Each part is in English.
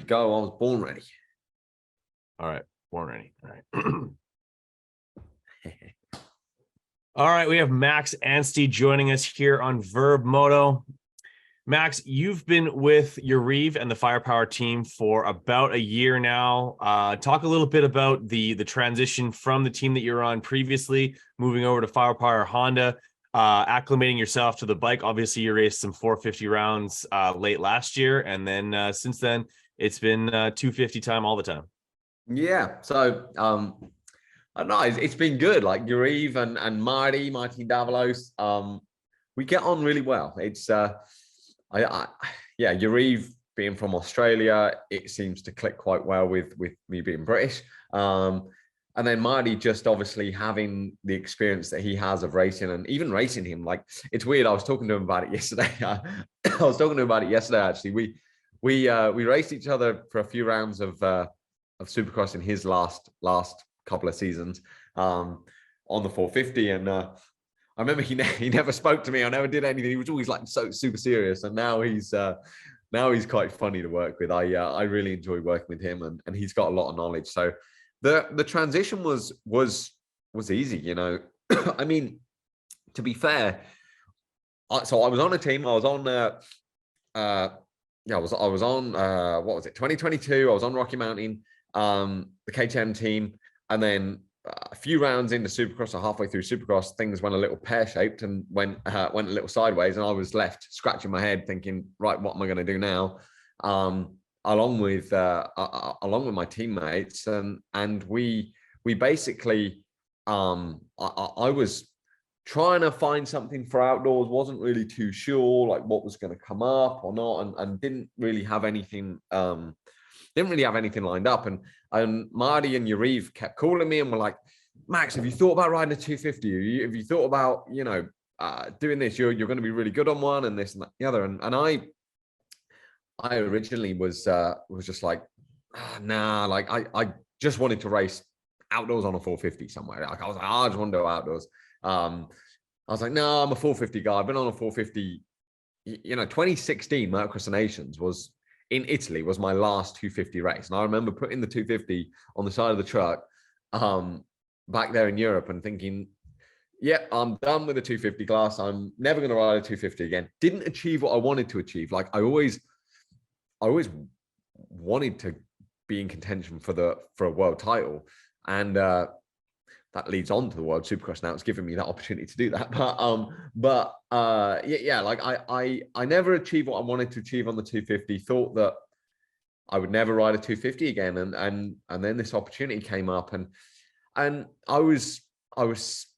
to go. I was born ready. All right. Born ready. All right. All right. We have Max Anstie joining us here on Vurbmoto. Max, you've been with Yariv and the Firepower team for about a year now. Talk a little bit about the transition from the team that you're on previously, moving over to Firepower Honda, acclimating yourself to the bike. Obviously, you raced some 450 rounds late last year, and then since then, it's been 250 time all the time. Yeah. So I don't know. It's been good. Like Yariv and Marty Davalos, we get on really well. It's Yariv being from Australia, it seems to click quite well with me being British. And then Marty just obviously having the experience that he has of racing and even racing him. Like, it's weird. I was talking to him about it yesterday. Actually. We raced each other for a few rounds of Supercross in his last couple of seasons on the 450. And I remember he never spoke to me. I never did anything. He was always like so super serious. And now he's quite funny to work with. I really enjoy working with him, and he's got a lot of knowledge. So the transition was easy, you know. I mean, to be fair, so I was on a team. I was on I was on what was it, 2022. I was on Rocky Mountain, the KTM team, and then a few rounds into Supercross, or halfway through Supercross, things went a little pear-shaped and went a little sideways, and I was left scratching my head thinking, right, what am I going to do now? Along with my teammates, and we basically, I was trying to find something for outdoors, wasn't really too sure like what was going to come up or not, and didn't really have anything lined up. And Marty and Yariv kept calling me and were like, Max, have you thought about riding a 250? Have you thought about, you know, doing this? You're going to be really good on one, and this and that, the other. And I originally was just like, nah, like I just wanted to race outdoors on a 450 somewhere. Like I was like, I just want to do outdoors. I was like, no, I'm a 450 guy. I've been on a 450. You know, 2016 Motocross Nations was in Italy, was my last 250 race. And I remember putting the 250 on the side of the truck back there in Europe and thinking, yeah, I'm done with the 250 class. I'm never going to ride a 250 again. Didn't achieve what I wanted to achieve. Like I always wanted to be in contention for a world title. And that leads on to the World Supercross now. It's given me that opportunity to do that. But like I never achieved what I wanted to achieve on the 250. Thought that I would never ride a 250 again, and then this opportunity came up, and I was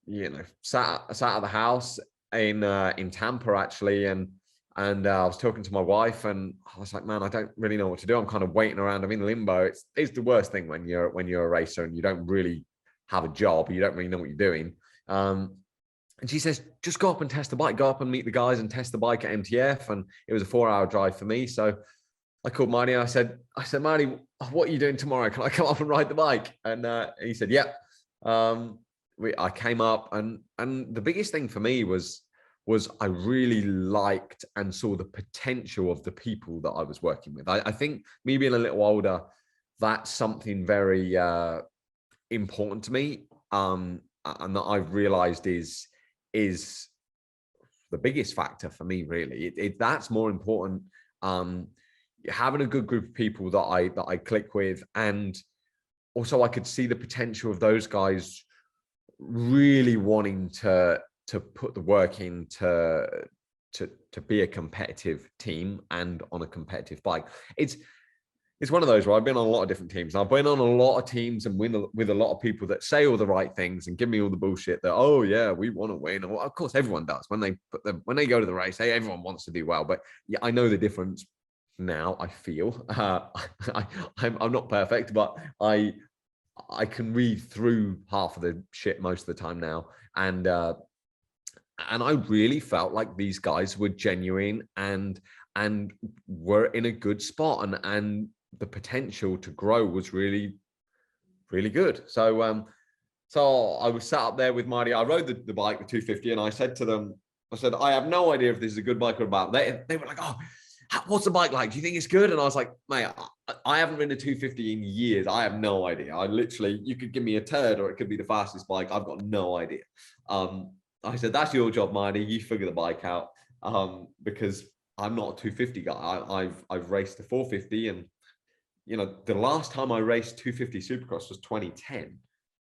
you know sat at the house in Tampa actually, and I was talking to my wife, and I was like, man, I don't really know what to do. I'm kind of waiting around. I'm in limbo. It's the worst thing when you're a racer and you don't really have a job, you don't really know what you're doing. And she says, just go up and test the bike, go up and meet the guys and test the bike at MTF. And it was a 4-hour drive for me. So I called Marty. I said, Marty, what are you doing tomorrow? Can I come up and ride the bike? And he said, yep. I came up, and the biggest thing for me was I really liked and saw the potential of the people that I was working with. I think me being a little older, that's something very important to me, and that I've realized is the biggest factor for me, really. That's more important, having a good group of people that I click with, and also I could see the potential of those guys really wanting to put the work in to be a competitive team and on a competitive bike. It's one of those where I've been on a lot of different teams. And I've been on a lot of teams and with a lot of people that say all the right things and give me all the bullshit that, oh yeah, we want to win. Well, of course, everyone does when they go to the race. Hey, everyone wants to do well, but yeah, I know the difference now. I feel I'm not perfect, but I can read through half of the shit most of the time now, and I really felt like these guys were genuine and were in a good spot, and the potential to grow was really, really good. So I was sat up there with Marty. I rode the bike, the 250, and I said to them, I said, I have no idea if this is a good bike or a bad. They were like, oh, what's the bike like? Do you think it's good? And I was like, mate, I haven't ridden a 250 in years. I have no idea. I literally, you could give me a turd or it could be the fastest bike. I've got no idea. I said, that's your job, Marty. You figure the bike out. Because I'm not a 250 guy. I've raced a 450, and the last time I raced 250 Supercross was 2010.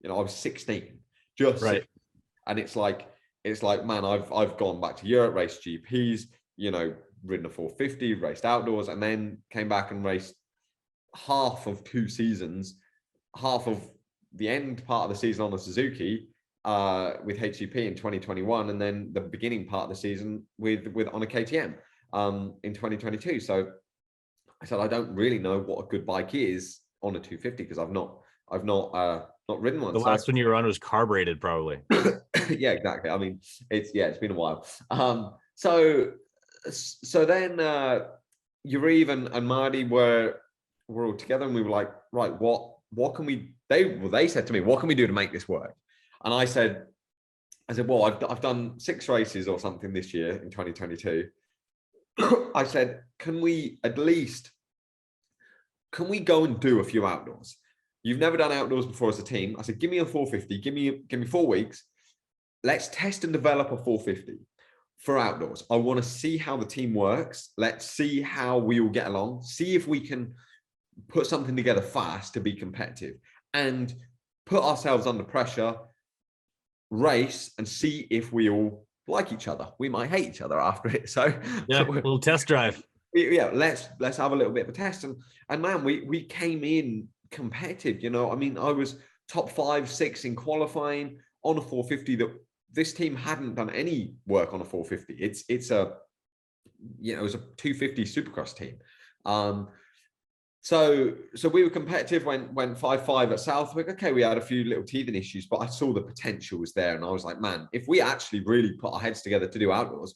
I was 16, just Right. 16. And it's like, man, I've gone back to Europe, raced GPs, ridden a 450, raced outdoors, and then came back and raced half of 2 seasons, half of the end part of the season on the Suzuki with HGP in 2021, and then the beginning part of the season with on a KTM in 2022. So I said, I don't really know what a good bike is on a 250 because I've not ridden one. The last one you were on was carbureted, probably. Yeah, exactly. I mean, it's been a while. So then Yariv and Marty were all together, and we were like, right, what can we? They said to me, what can we do to make this work? And I said, well, I've done 6 races or something this year in 2022. I said, can we go and do a few outdoors? You've never done outdoors before as a team. I said, give me a 450, give me 4 weeks. Let's test and develop a 450 for outdoors. I want to see how the team works. Let's see how we all get along. See if we can put something together fast to be competitive and put ourselves under pressure, race, and see if we all like each other. We might hate each other after it. So yeah, a little test drive. Yeah, let's have a little bit of a test. And man, we came in competitive. I mean, I was top 5, 6 in qualifying on a 450 that this team hadn't done any work on a 450. It's a it was a 250 Supercross team. So we were competitive, went 5-5 at Southwick. Okay, we had a few little teething issues, but I saw the potential was there, and I was like, man, if we actually really put our heads together to do outdoors,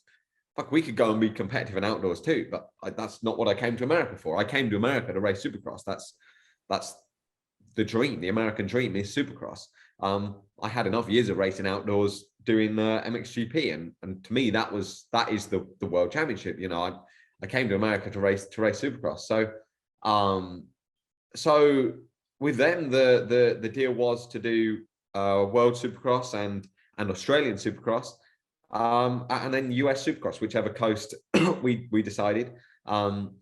fuck, we could go and be competitive in outdoors too. But that's not what I came to America for. I came to America to race Supercross. That's the dream. The American dream is Supercross. I had enough years of racing outdoors doing MXGP, and to me that is the world championship. I came to America to race Supercross. So with them, the deal was to do World Supercross and Australian Supercross, and then US Supercross, whichever coast we decided, and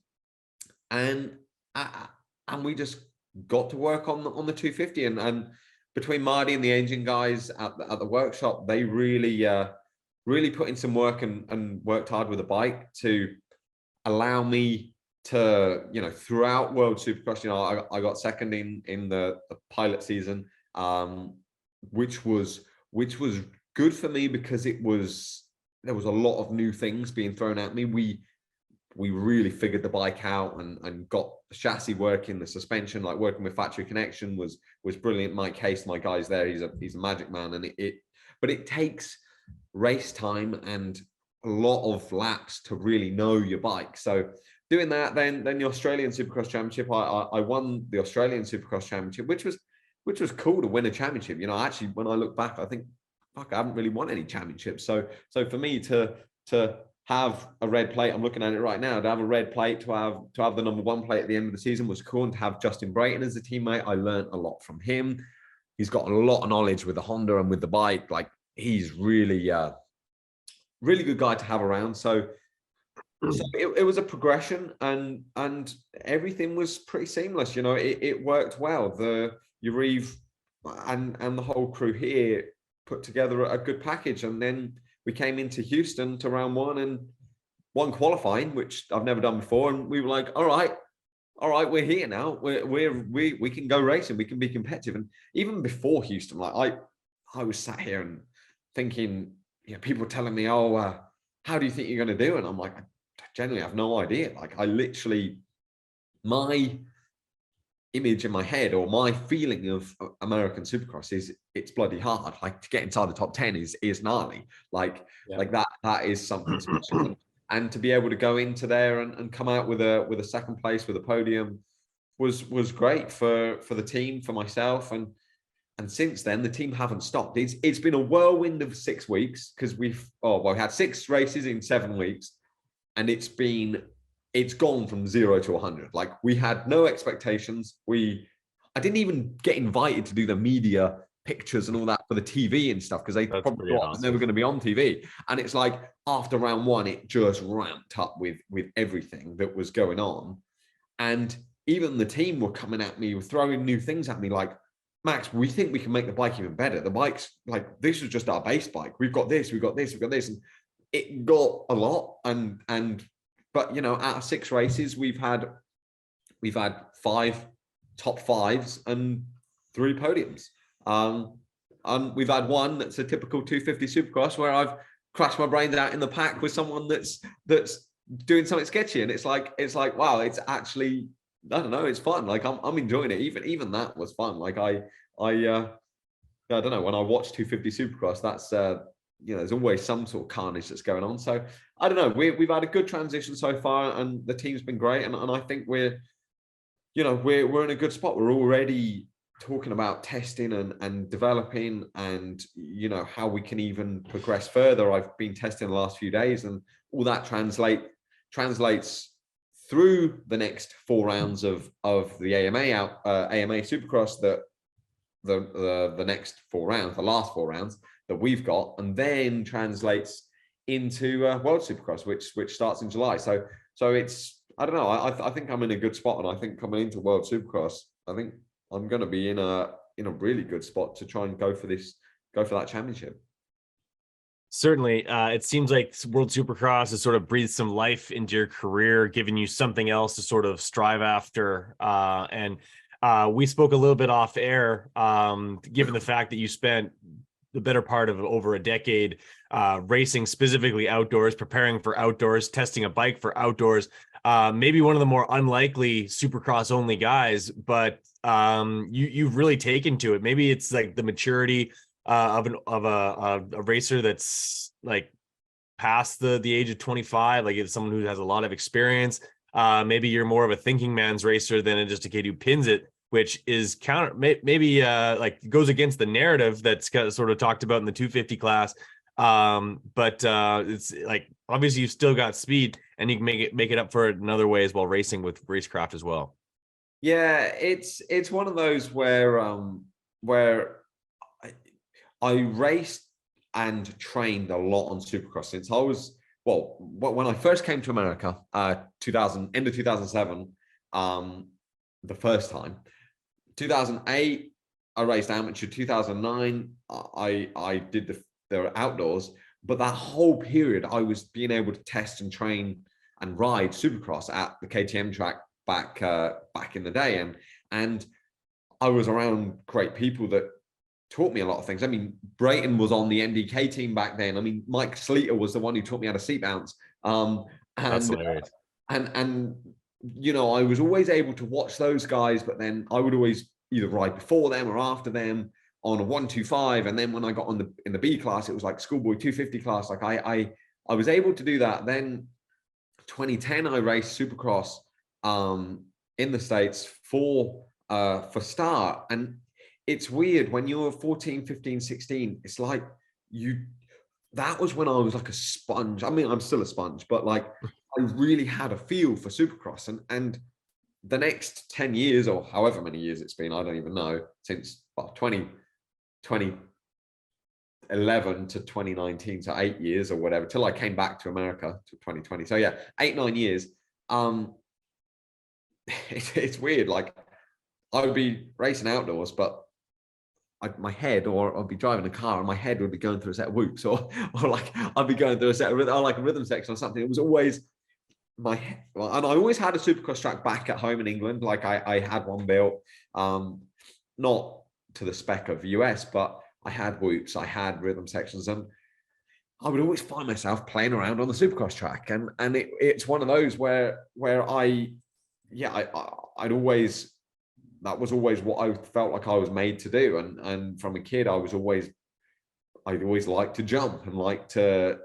we just got to work on the 250, and between Marty and the engine guys at the workshop, they really put in some work and worked hard with the bike to allow me to, throughout World Supercross, I got second in the pilot season, which was good for me because there was a lot of new things being thrown at me. We really figured the bike out and got the chassis working, the suspension, like working with Factory Connection was brilliant. Mike Case, my guy's there, he's a magic man, and but it takes race time and a lot of laps to really know your bike. So doing that, then the Australian Supercross Championship, I won the Australian Supercross Championship, which was cool to win a championship. Actually, when I look back, I think, fuck, I haven't really won any championships. So for me to have a red plate, I'm looking at it right now, to have a red plate, to have the number 1 plate at the end of the season was cool. And to have Justin Brayton as a teammate, I learned a lot from him. He's got a lot of knowledge with the Honda and with the bike. Like, he's really good guy to have around. So it was a progression, and everything was pretty seamless. It worked well. The Yariv and the whole crew here put together a good package, and then we came into Houston to round 1 and won qualifying, which I've never done before, and we were like, all right, we're here now. We can go racing. We can be competitive. And even before Houston, like I was sat here and thinking, people telling me, oh, how do you think you're going to do? And I'm like, I genuinely have no idea. Like, I literally, my image in my head or my feeling of American Supercross is it's bloody hard. Like, to get inside the top 10 is gnarly. Like that is something special. And to be able to go into there and come out with a second place with a podium was great for the team, for myself, and since then the team haven't stopped. It's been a whirlwind of 6 weeks because we had 6 races in 7 weeks, and it's been it's gone from 0 to 100. Like, we had no expectations. I didn't even get invited to do the media pictures and all that for the TV and stuff, because they That's probably pretty thought I was never awesome. going to be on TV. And it's like, after round one, it just ramped up with everything that was going on. And even the team were coming at me, throwing new things at me, like, Max, we think we can make the bike even better. The bike's like, this is just our base bike. We've got this, we've got this, we've got this. And it got a lot. But, you know, out of 6 races, we've had 5 top 5s and 3 podiums. And we've had one that's a typical 250 Supercross where I've crashed my brains out in the pack with someone that's doing something sketchy, and it's like, wow, it's actually, I don't know, it's fun. Like, I'm enjoying it. Even that was fun. Like, I don't know, when I watch 250 Supercross, that's you know, there's always some sort of carnage that's going on. So I don't know, we've had a good transition so far, and the team's been great, and I think we're in a good spot. We're already talking about testing and developing, and, you know, how we can even progress further. I've been testing the last few days, and all that translates through the next 4 rounds of the AMA Supercross, that the next 4 rounds, the last 4 rounds that we've got, and then translates into World Supercross, which starts in July. So it's, I don't know, I think I'm in a good spot, and I think coming into World Supercross, I think I'm going to be in a really good spot to try and go for that championship. Certainly, it seems like World Supercross has sort of breathed some life into your career, giving you something else to sort of strive after. And we spoke a little bit off air, given the fact that you spent the better part of over a decade racing specifically outdoors, preparing for outdoors, testing a bike for outdoors. Maybe one of the more unlikely Supercross only guys, but you've really taken to it. Maybe it's like the maturity of a racer that's like past the age of 25. Like, it's someone who has a lot of experience. Maybe you're more of a thinking man's racer than just a kid who pins it, which is maybe like goes against the narrative that's sort of talked about in the 250 class. But it's like, obviously you've still got speed, and you can make it up for it in other ways while racing with racecraft as well. Yeah, it's one of those where I raced and trained a lot on Supercross since I was, well, when I first came to America, 2000, end of 2007, the first time. 2008, I raced amateur. 2009, I did the outdoors. But that whole period, I was being able to test and train and ride Supercross at the KTM track back in the day, and I was around great people that taught me a lot of things. I mean, Brayton was on the NDK team back then. I mean, Mike Sleater was the one who taught me how to seat bounce. That's hilarious. And you know, I was always able to watch those guys, but then I would always either ride before them or after them on a 125. And then when I got in the B class, it was like schoolboy 250 class. Like, I was able to do that. Then 2010, I raced Supercross in the States for Star. And it's weird when you're 14, 15, 16, it's like that was when I was like a sponge. I mean, I'm still a sponge, but like, I really had a feel for Supercross. And the next 10 years, or however many years it's been, I don't even know, since 2011 to 2019, so 8 years or whatever, till I came back to America to 2020. So yeah, 8-9 years. It's weird. Like, I would be racing outdoors, but my head, or I'd be driving a car and my head would be going through a set of whoops, or like I'd be going through a set of like a rhythm section or something. It was always and I always had a Supercross track back at home in England. Like, I had one built, not to the spec of US, but I had whoops, I had rhythm sections, and I would always find myself playing around on the Supercross track. And it's one of those where I'd always, that was always what I felt like I was made to do. And from a kid, I'd always liked to jump and like to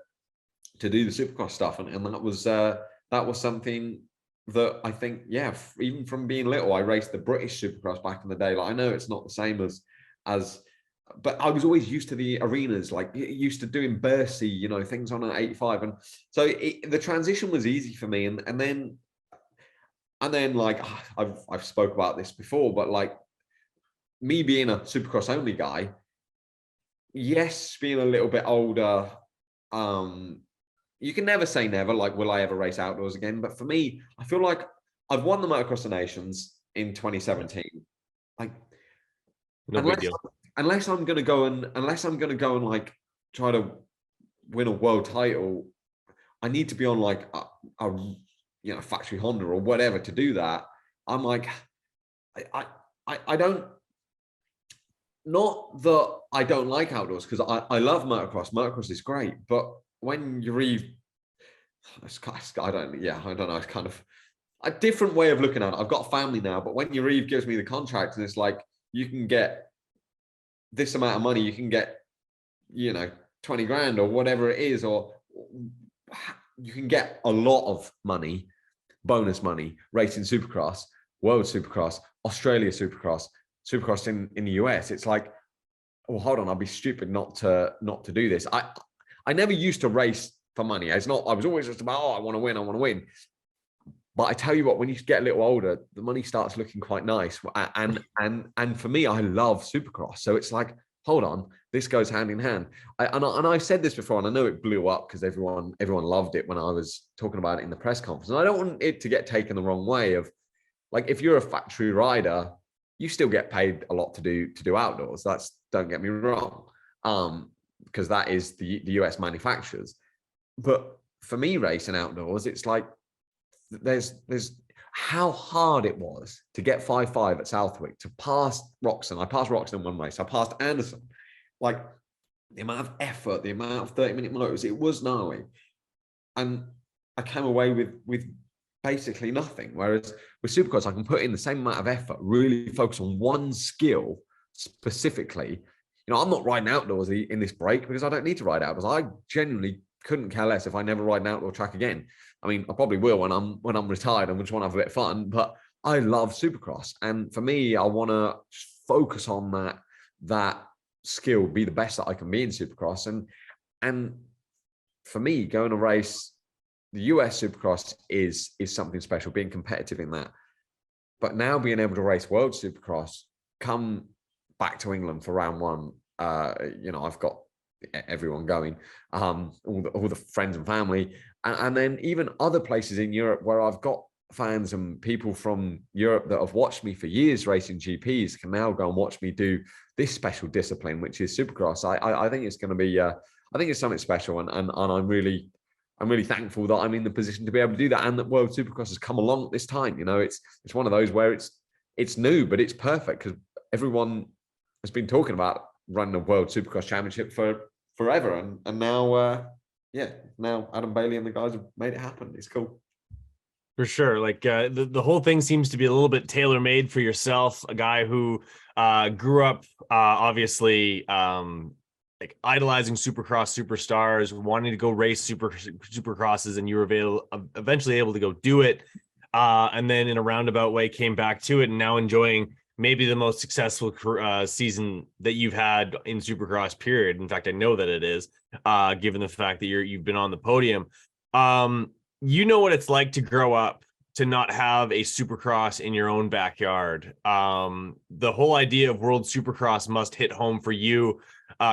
do the Supercross stuff. And that was something that I think, yeah, even from being little, I raced the British Supercross back in the day. Like, I know it's not the same as, but I was always used to the arenas, like used to doing Bercy, you know, things on an 85. And so the transition was easy for me. And then And then like I've spoke about this before, but like me being a Supercross only guy, yes, being a little bit older, you can never say never. Like, will I ever race outdoors again? But for me, I feel like I've won the Motocross of Nations in 2017. Like, No big deal. unless I'm gonna go and like try to win a world title, I need to be on like a factory Honda or whatever to do that. I'm like, I don't, not that I don't like outdoors, because I love motocross. Motocross is great, but when you read, I don't know. It's kind of a different way of looking at it. I've got a family now, but when Reeve gives me the contract and it's like, you can get this amount of money, you can get, 20 grand or whatever it is, or you can get a lot of money, bonus money, racing Supercross, World Supercross, Australia Supercross, Supercross in the US. It's like, well, hold on, I'd be stupid not to do this. I never used to race for money. It's not, I was always just about, I want to win. But I tell you what, when you get a little older, the money starts looking quite nice. And for me, I love Supercross. So it's like, hold on, this goes hand in hand. And I've said this before, and I know it blew up because everyone loved it when I was talking about it in the press conference. And I don't want it to get taken the wrong way of, like, if you're a factory rider, you still get paid a lot to do outdoors. Don't get me wrong, because that is the US manufacturers. But for me, racing outdoors, it's like, there's how hard it was to get 5.5 at Southwick, to pass Roxon. I passed Roxon in one race. I passed Anderson. Like, the amount of effort, the amount of 30-minute motos, it was gnarly. And I came away with basically nothing. Whereas with Supercross, I can put in the same amount of effort, really focus on one skill specifically. I'm not riding outdoors in this break because I don't need to ride outdoors. I genuinely couldn't care less if I never ride an outdoor track again. I mean, I probably will when I'm retired and just want to have a bit of fun, but I love Supercross. And for me, I want to focus on that skill, be the best that I can be in Supercross. And for me, going to race the US Supercross is something special, being competitive in that. But now being able to race World Supercross, come back to England for round one, I've got everyone going, all the friends and family, and then even other places in Europe where I've got fans and people from Europe that have watched me for years racing GPs can now go and watch me do this special discipline, which is Supercross. I think it's going to be, I think it's something special, and I'm really thankful that I'm in the position to be able to do that, and that World Supercross has come along at this time. It's one of those where it's new, but it's perfect because everyone has been talking about running a World Supercross Championship for forever, and now now Adam Bailey and the guys have made it happen. It's cool. For sure. Like the whole thing seems to be a little bit tailor-made for yourself, a guy who grew up obviously like idolizing Supercross superstars, wanting to go race Supercrosses, and you were eventually able to go do it, and then in a roundabout way came back to it, and now enjoying maybe the most successful season that you've had in Supercross, period. In fact, I know that it is, given the fact that you've been on the podium. You know what it's like to grow up to not have a Supercross in your own backyard. The whole idea of World Supercross must hit home for you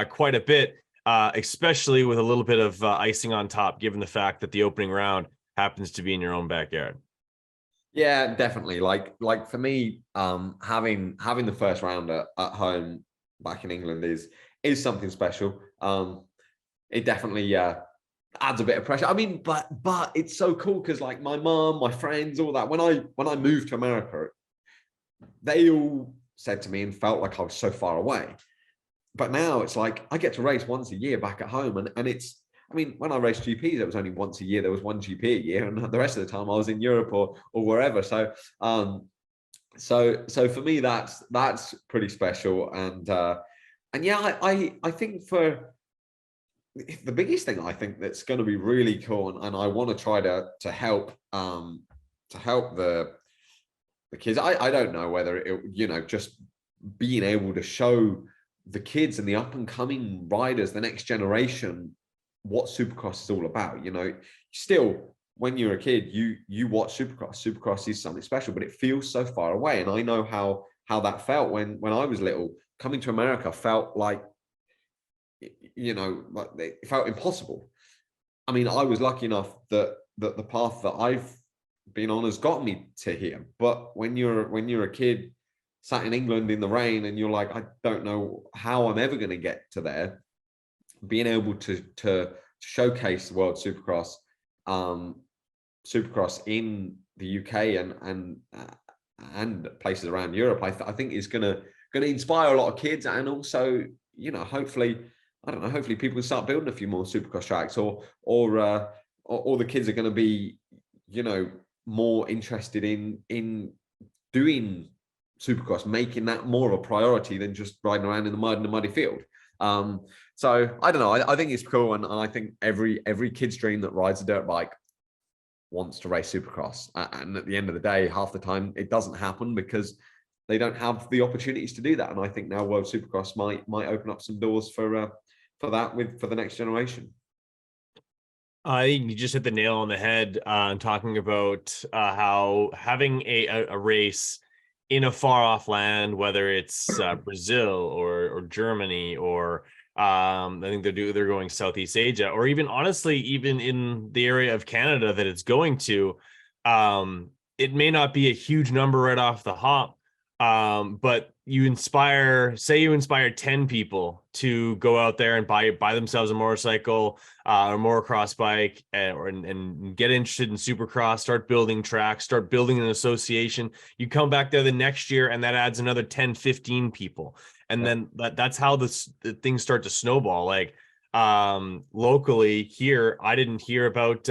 quite a bit, especially with a little bit of icing on top, given the fact that the opening round happens to be in your own backyard. Yeah, definitely. Like for me, having the first round at home back in England is something special. It definitely adds a bit of pressure. I mean, but it's so cool because, like, my mom, my friends, all that. When I moved to America, they all said to me and felt like I was so far away. But now it's like I get to race once a year back at home, and it's. I mean, when I raced GPs, it was only once a year. There was one GP a year, and the rest of the time I was in Europe or wherever. So, so for me, that's pretty special. And yeah, I think for the biggest thing I think that's going to be really cool, and I want to try to help the kids. I don't know whether it, just being able to show the kids and the up and coming riders, the next generation, what Supercross is all about. Still when you're a kid, you watch Supercross. Supercross is something special, but it feels so far away. And I know how that felt when I was little. Coming to America felt like, like it felt impossible. I mean, I was lucky enough that the path that I've been on has got me to here. But when you're a kid sat in England in the rain and you're like, I don't know how I'm ever going to get to there, being able to showcase the World Supercross, Supercross in the UK and places around Europe, I think is gonna inspire a lot of kids, and also, hopefully, I don't know, hopefully people can start building a few more Supercross tracks, or the kids are going to be, more interested in doing Supercross, making that more of a priority than just riding around in the mud in a muddy field. So I don't know. I think it's cool, and I think every kid's dream that rides a dirt bike wants to race Supercross. And at the end of the day, half the time it doesn't happen because they don't have the opportunities to do that. And I think now World Supercross might open up some doors for that for the next generation. I think you just hit the nail on the head talking about how having a race in a far off land, whether it's Brazil or Germany, or I think they're going Southeast Asia, or even honestly, even in the area of Canada that it's going to, it may not be a huge number right off the hop, but you inspire 10 people to go out there and buy themselves a motorcycle or motocross bike, and get interested in Supercross, start building tracks, start building an association. You come back there the next year and that adds another 10, 15 people. And then that's how the things start to snowball. Like locally here, I didn't hear about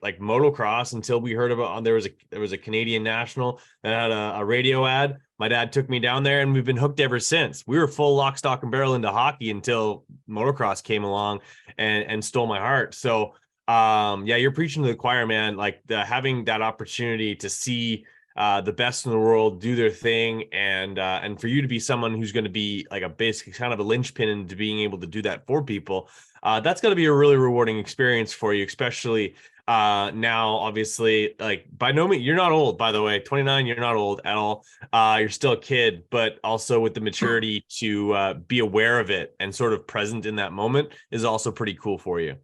like motocross until we heard about, there was a Canadian national that had a radio ad. My dad took me down there and we've been hooked ever since. We were full lock, stock, and barrel into hockey until motocross came along and stole my heart. So yeah, you're preaching to the choir, man. Like having that opportunity to see the best in the world do their thing, and for you to be someone who's going to be like a basic kind of a linchpin into being able to do that for people, that's going to be a really rewarding experience for you, especially now, obviously. Like, by no means, you're not old, by the way. 29, you're not old at all. You're still a kid, but also with the maturity to be aware of it and sort of present in that moment is also pretty cool for you.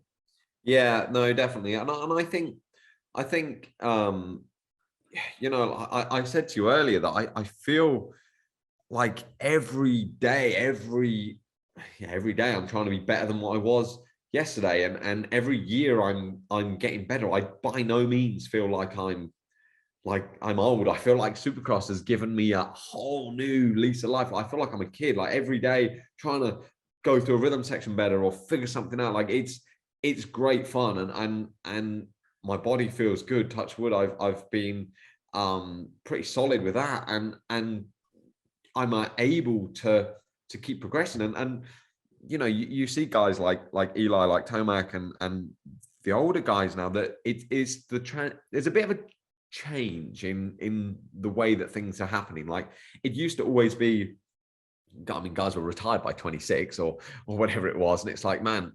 Yeah, no, definitely. And I think I said to you earlier that I feel like every day I'm trying to be better than what I was yesterday, and every year I'm getting better. I by no means feel like I'm old. I feel like Supercross has given me a whole new lease of life. I feel like I'm a kid, like every day trying to go through a rhythm section better or figure something out. Like it's great fun, and my body feels good. Touch wood, I've been pretty solid with that, and I'm able to keep progressing. And you see guys like Eli, like Tomac, and the older guys now, that it is there's a bit of a change in the way that things are happening. Like, it used to always be, I mean, guys were retired by 26 or whatever it was, and it's like, man,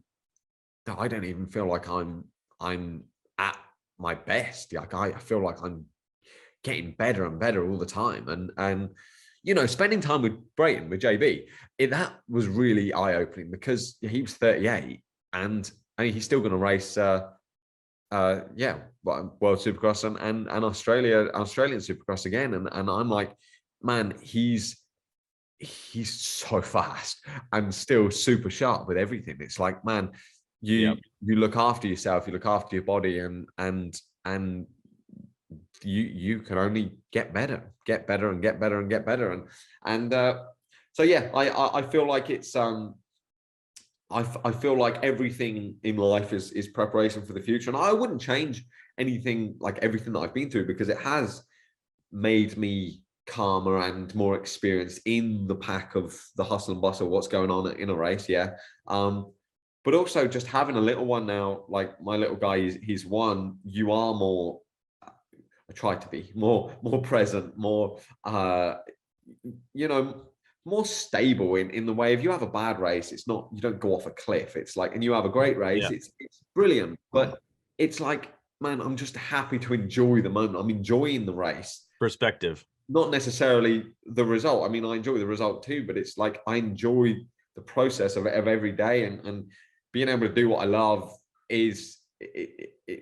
I don't even feel like I'm at my best. Like, I feel like I'm getting better and better all the time. And spending time with Brayton, with JB, that was really eye-opening, because he was 38 and I mean, he's still going to race World Supercross and Australian Supercross again. And I'm like, man, he's so fast and still super sharp with everything. It's like, man, you look after yourself, you look after your body, and you can only get better and get better. And so yeah, I feel like it's I feel like everything in life is preparation for the future, and I wouldn't change anything, like everything that I've been through, because it has made me calmer and more experienced in the pack of the hustle and bustle, what's going on in a race. Yeah. But also just having a little one now, like my little guy, he's one. You are more, I try to be more present, more more stable in the way, if you have a bad race, it's not, you don't go off a cliff. It's like, and you have a great race, it's brilliant, but it's like, man, I'm just happy to enjoy the moment. I'm enjoying the race, Perspective. not necessarily the result. I mean, I enjoy the result too, but it's like I enjoy the process of every day, and being able to do what I love is.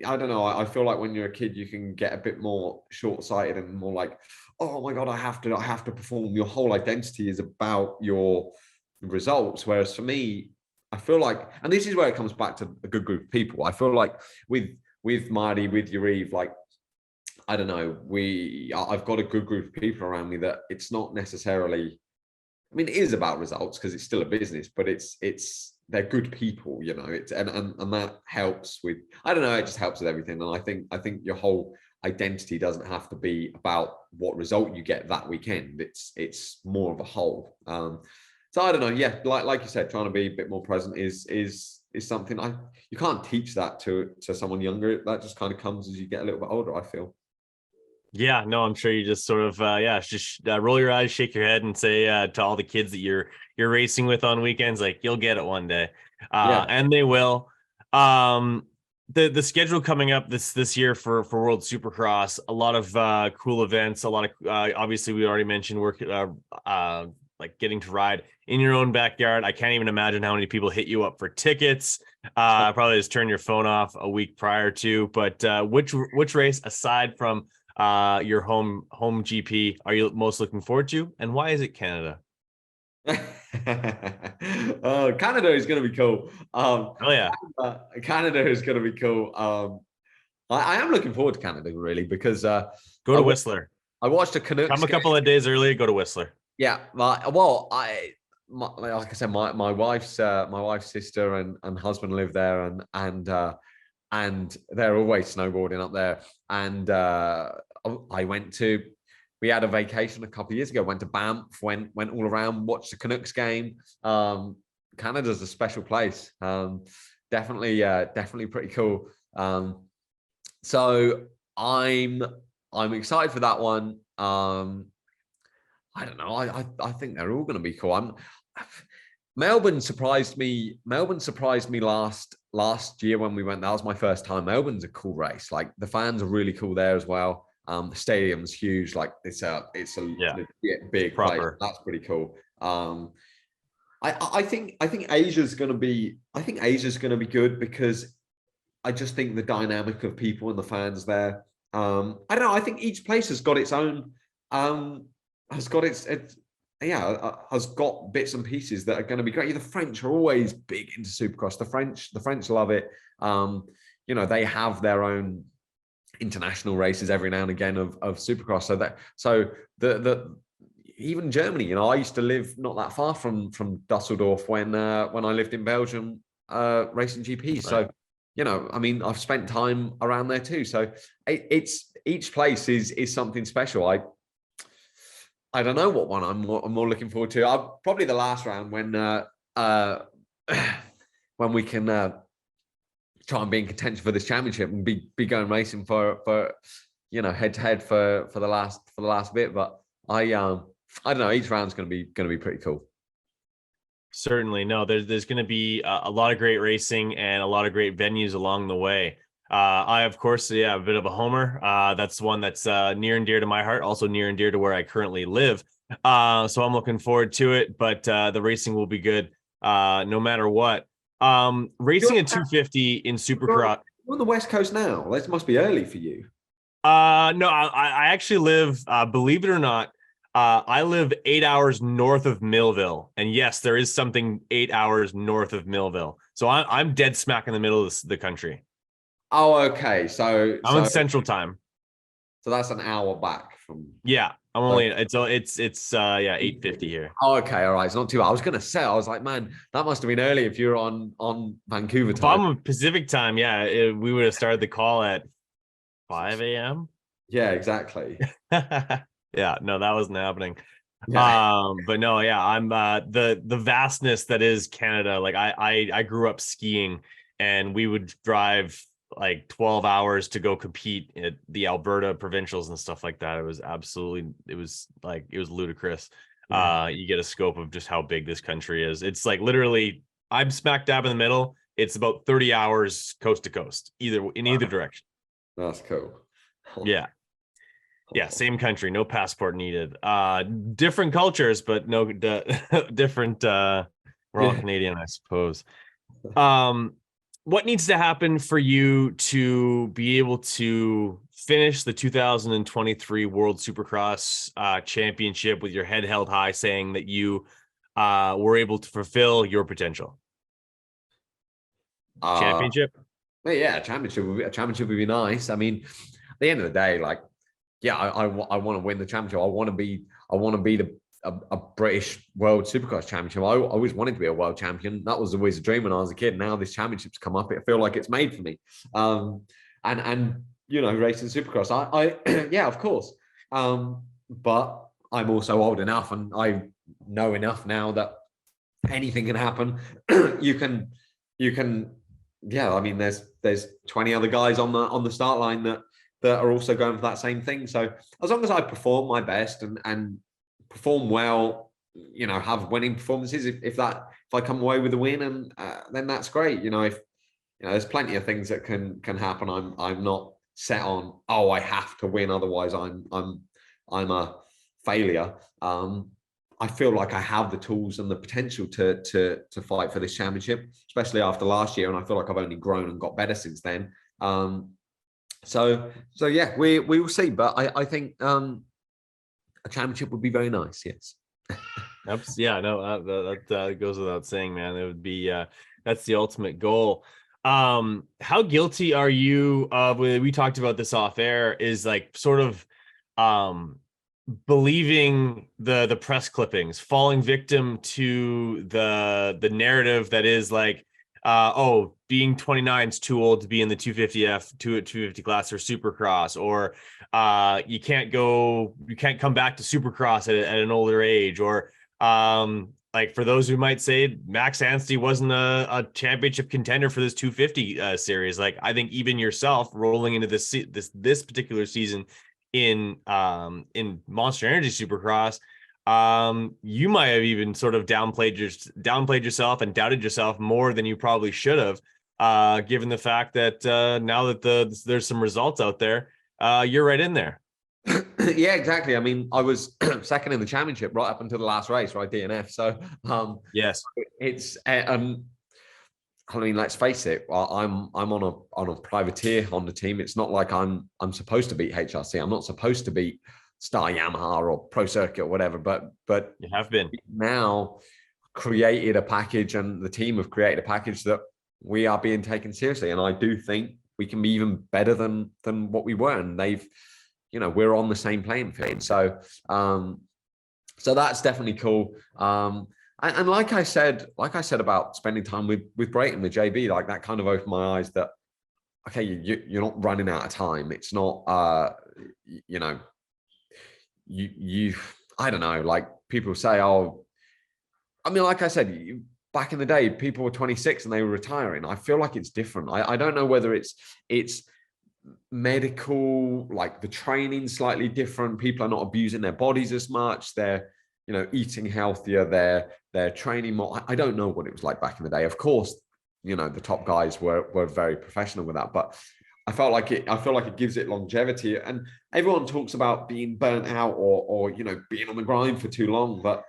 I don't know. I feel like when you're a kid, you can get a bit more short-sighted and more like, oh my god, I have to perform. Your whole identity is about your results. Whereas for me, I feel like, and this is where it comes back to a good group of people. I feel like with Marty, with Yariv, like, I don't know, I've got a good group of people around me that it's not necessarily, I mean, it is about results because it's still a business, but they're good people, you know. It's and that helps with, I don't know, it just helps with everything. And I think your whole identity doesn't have to be about what result you get that weekend. It's more of a whole. So I don't know. Yeah, like you said, trying to be a bit more present is something you can't teach that to someone younger. That just kind of comes as you get a little bit older, I feel. Yeah, no, I'm sure you just sort of just roll your eyes, shake your head, and say to all the kids that you're racing with on weekends, like, you'll get it one day, Yeah. and they will. The schedule coming up this year for World Supercross, a lot of cool events, a lot of obviously we already mentioned work, like getting to ride in your own backyard. I can't even imagine how many people hit you up for tickets. Probably just turn your phone off a week prior to. But which race aside from your home GP are you most looking forward to, and why is it Canada? Oh, Canada is going to be cool. Oh yeah, Canada is going to be cool. I am looking forward to Canada, really, because go to Whistler. I watched a Canucks Come a game. couple of days early, go to Whistler. Yeah, like I said, my wife's sister and husband live there, and they're always snowboarding up there. And we had a vacation a couple of years ago. Went to Banff, went all around, watched the Canucks game. Canada's a special place. Definitely pretty cool. So I'm excited for that one. I don't know. I think they're all going to be cool. Melbourne surprised me. Melbourne surprised me last year when we went. That was my first time. Melbourne's a cool race. Like, the fans are really cool there as well. The stadium's huge. Like, it's a legit big proper place. That's pretty cool. I think Asia's going to be. I think Asia's going to be good because I just think the dynamic of people and the fans there. I don't know. I think each place has got its own. Has got has got bits and pieces that are going to be great. The French are always big into Supercross. The French love it. You know, they have their own international races every now and again of Supercross. So the even Germany. You know, I used to live not that far from Dusseldorf when I lived in Belgium racing GP. Right. So, you know, I mean, I've spent time around there too. So it's each place is something special. I don't know what one I'm more looking forward to. Probably the last round when when we can try and be in contention for this championship and be going racing for you know, head to head for the last bit. But I don't know. Each round's going to be pretty cool. Certainly. No, there's going to be a lot of great racing and a lot of great venues along the way. I, of course, a bit of a homer. That's one that's near and dear to my heart, also near and dear to where I currently live. So I'm looking forward to it, but the racing will be good no matter what. Racing at 250 in Supercross. You're on the West Coast now. This must be early for you. No, I actually live, believe it or not, I live 8 hours north of Millville. And yes, there is something 8 hours north of Millville. So I'm dead smack in the middle of the country. Oh, okay. So I'm on Central Time. So that's an hour back from. Yeah, I'm only. It's 8:50 here. Oh, okay, all right. It's not too. I was gonna say. I was like, man, that must have been early if you're on Vancouver time. If I'm on Pacific time, we would have started the call at 5 a.m. Yeah, exactly. Yeah, no, that wasn't happening. Yeah. But no, yeah, I'm the vastness that is Canada. Like I grew up skiing, and we would drive like 12 hours to go compete at the Alberta provincials and stuff like that. It was ludicrous. Yeah. You get a scope of just how big this country is. It's like literally I'm smack dab in the middle. It's about 30 hours coast to coast, either direction. That's cool. Yeah. Yeah, same country, no passport needed. Different cultures, but no different. We're all Yeah. Canadian, I suppose. What needs to happen for you to be able to finish the 2023 World Supercross Championship with your head held high, saying that you were able to fulfill your potential? Championship? But yeah, a championship would be nice. I mean, at the end of the day, like, yeah, I want to win the championship. I want to be a British World Supercross Championship. I always wanted to be a world champion. That was always a dream when I was a kid. Now this championship's come up. I feel like it's made for me. And racing Supercross. I yeah, of course. But I'm also old enough, and I know enough now that anything can happen. you can yeah, I mean, there's 20 other guys on the start line that are also going for that same thing. So as long as I perform my best and perform well, have winning performances, if I come away with a win, and then that's great. If there's plenty of things that can happen. I'm not set on, oh, I have to win, otherwise I'm a failure. I feel like I have the tools and the potential to fight for this championship, especially after last year. And I feel like I've only grown and got better since then. So yeah, we will see. But I think a championship would be very nice. Yes. Yeah, no, that goes without saying, man. It would be that's the ultimate goal. How guilty are you of? We talked about this off air. Is like sort of believing the press clippings, falling victim to the narrative that is like, oh, being 29 is too old to be in the 250F 250 class or Supercross, or you can't come back to Supercross at an older age, or like for those who might say Max Anstie wasn't a championship contender for this 250 series. Like I think even yourself rolling into this particular season in Monster Energy Supercross, you might have even sort of downplayed yourself and doubted yourself more than you probably should have, given the fact that now that there's some results out there, you're right in there. Yeah, exactly. I mean, I was second in the championship right up until the last race, right? DNF. So yes, it's I mean, let's face it. I'm on a privateer on the team. It's not like I'm supposed to beat HRC. I'm not supposed to beat Star Yamaha or Pro Circuit or whatever. But you have been now created a package, and the team have created a package that we are being taken seriously. And I do think we can be even better than what we were. And we're on the same playing field. So so that's definitely cool. And like I said about spending time with Brayton, with JB, like that kind of opened my eyes that, okay, you're not running out of time. It's not, I don't know, like people say, oh, I mean, like I said, back in the day, people were 26 and they were retiring. I feel like it's different. I don't know whether it's medical, like the training slightly different. People are not abusing their bodies as much. They're, eating healthier. They're training more. I don't know what it was like back in the day. Of course, the top guys were very professional with that, but I feel like it gives it longevity. And everyone talks about being burnt out or being on the grind for too long. But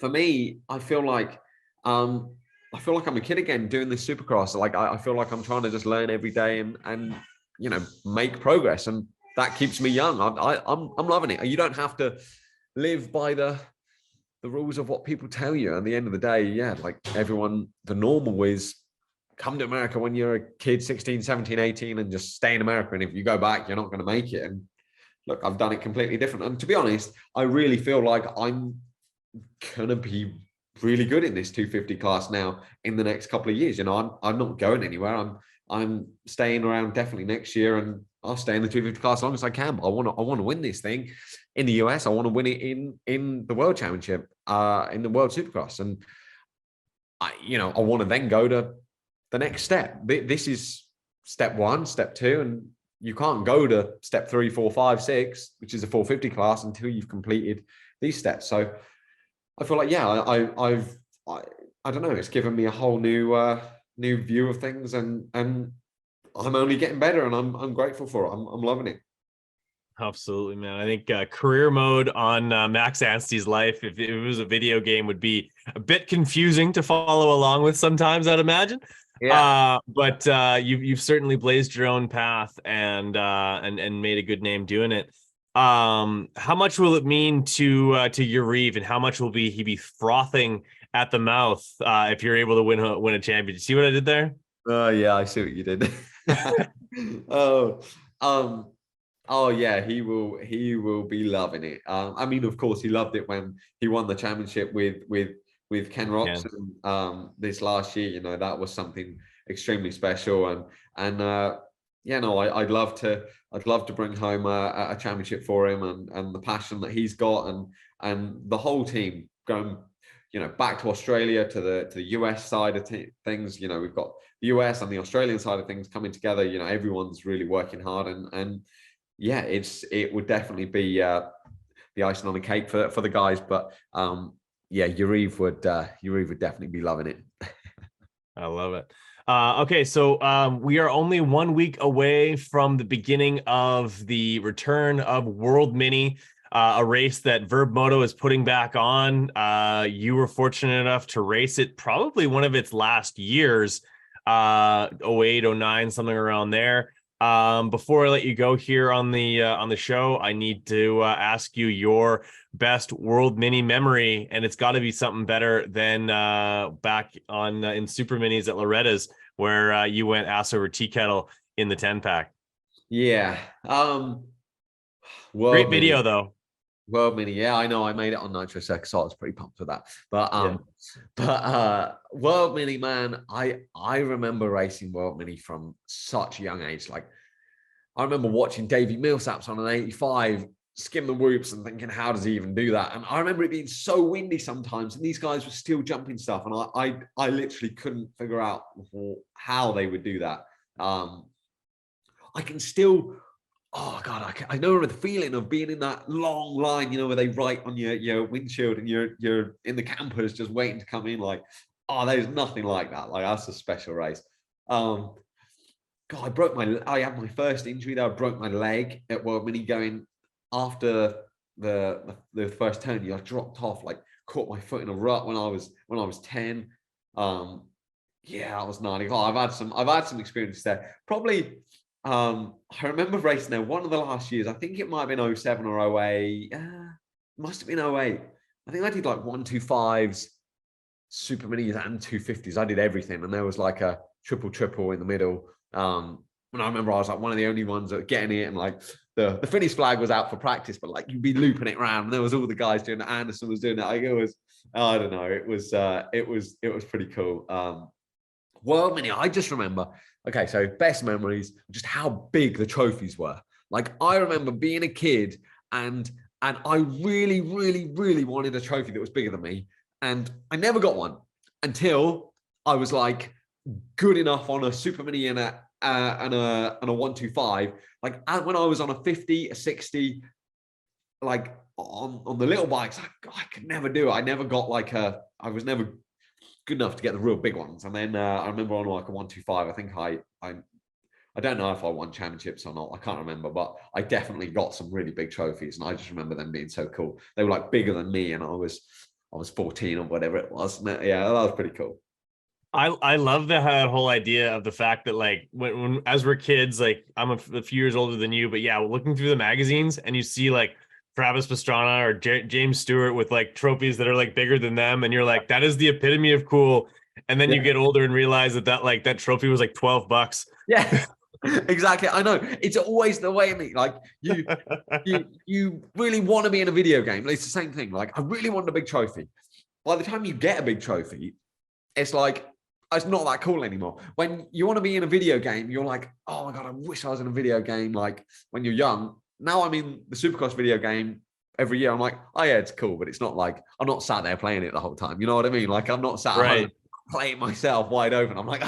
for me, I feel like I'm a kid again doing this Supercross. Like I feel like I'm trying to just learn every day and make progress, and that keeps me young. I'm loving it. You don't have to live by the rules of what people tell you. At the end of the day, yeah, like everyone, the normal is come to America when you're a kid, 16, 17, 18, and just stay in America. And if you go back, you're not going to make it. And look, I've done it completely different. And to be honest, I really feel like I'm going to be really good in this 250 class now in the next couple of years. I'm not going anywhere. I'm staying around definitely next year, and I'll stay in the 250 class as long as I can. But I want to win this thing in the US. I want to win it in the World Championship, in the World Supercross, and I want to then go to the next step. This is step one, step two, and you can't go to step 3, 4, 5, 6, which is a 450 class, until you've completed these steps. So I feel like, yeah, I don't know. It's given me a whole new view of things, and I'm only getting better, and I'm grateful for it. I'm loving it. Absolutely, man. I think career mode on Max Anstie's life, if it was a video game, would be a bit confusing to follow along with sometimes, I'd imagine. Yeah. But you've certainly blazed your own path and made a good name doing it. How much will it mean to Yuriv, and how much will he be frothing at the mouth if you're able to win a championship? See what I did there? Oh yeah, I see what you did. Oh, um, oh yeah, he will be loving it. I mean, of course, he loved it when he won the championship with Ken Yeah. Roxon this last year. You know, that was something extremely special, and yeah, no, I'd love to bring home a championship for him, and the passion that he's got, and the whole team going, you know, back to Australia, to the US side of things. You know, we've got the US and the Australian side of things coming together. You know, everyone's really working hard, and yeah, it would definitely be the icing on the cake for the guys. But yeah, Yuriv would definitely be loving it. I love it. Okay, so we are only 1 week away from the beginning of the return of World Mini, a race that Vurbmoto is putting back on. You were fortunate enough to race it probably one of its last years, 08, 09, something around there. Before I let you go here on the show, I need to ask you your best World Mini memory, and it's got to be something better than back on in Super Minis at Loretta's, where you went ass over tea kettle in the 10-pack. Yeah. Great World Mini. video though. World Mini, yeah, I know. I made it on Nitro Circus, so I was pretty pumped with that. But Yeah. World Mini, man, I remember racing World Mini from such a young age. Like, I remember watching Davey Millsaps on an 85 skim the whoops and thinking, how does he even do that? And I remember it being so windy sometimes, and these guys were still jumping stuff, and I literally couldn't figure out how they would do that. I can still, oh god, I know the feeling of being in that long line, you know, where they write on your windshield, and you're in the campers just waiting to come in. Like, oh, there's nothing like that. Like, that's a special race. God, I had my first injury there. I broke my leg at World Mini going after the first turn. I dropped off, like caught my foot in a rut when I was 10. Yeah, I was gnarly. Oh, I've had some experience there. Probably I remember racing there one of the last years. I think it might have been 07 or 08. Must have been 08. I think I did like 125s, super minis, and 250s. I did everything, and there was like a triple in the middle. And I remember I was like one of the only ones that were getting it, and like the finish flag was out for practice, but like you'd be looping it around, and there was all the guys doing it. Anderson was doing it. Like, it was, I don't know, it was pretty cool. World Mini, I just remember. Okay, so best memories, just how big the trophies were. Like, I remember being a kid, and I really, really, really wanted a trophy that was bigger than me, and I never got one until I was like good enough on a Super Mini and a 125. Like, when I was on a 50, a 60, like on the little bikes, I could never do it. I never got like I was never good enough to get the real big ones. And then I remember on like a 125, I think I don't know if I won championships or not. I can't remember, but I definitely got some really big trophies, and I just remember them being so cool. They were like bigger than me, and I was 14 or whatever it was. Yeah, that was pretty cool. I love that whole idea of the fact that, like, when as we're kids, like, I'm a few years older than you, but yeah, looking through the magazines and you see like Travis Pastrana or James Stewart with like trophies that are like bigger than them, and you're like, that is the epitome of cool. And then you get older and realize that trophy was like $12. Yeah, exactly. I know, it's always the way. Me, like, you really want to be in a video game. It's the same thing. Like, I really want a big trophy. By the time you get a big trophy, it's like, it's not that cool anymore. When you want to be in a video game, you're like, oh my god, I wish I was in a video game. Like, when you're young. Now I'm in the Supercross video game every year. I'm like, oh yeah, it's cool, but it's not like I'm not sat there playing it the whole time. You know what I mean? Like, I'm not sat at home playing myself wide open. I'm like,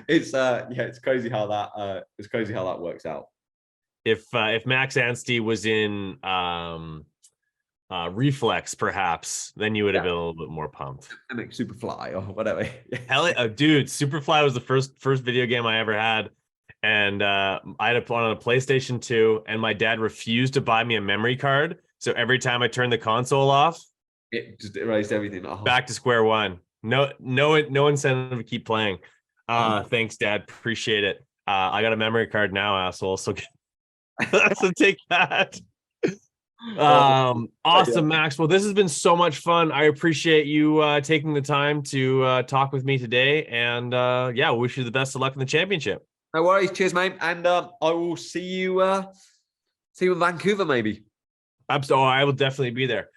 it's crazy how that works out. If Max Anstie was in Reflex, perhaps, then you would have been a little bit more pumped. I make Superfly or whatever. Hell, dude, Superfly was the first video game I ever had, and I had to put on a PlayStation 2, and my dad refused to buy me a memory card. So every time I turned the console off, It just erased everything. Oh, back to square one. No incentive to keep playing. Thanks, Dad. Appreciate it. I got a memory card now, asshole. So, so take that. Awesome, Max. Well, this has been so much fun. I appreciate you taking the time to talk with me today. And yeah, wish you the best of luck in the championship. no worries. Cheers, mate. And I will see you in Vancouver, maybe. I will definitely be there.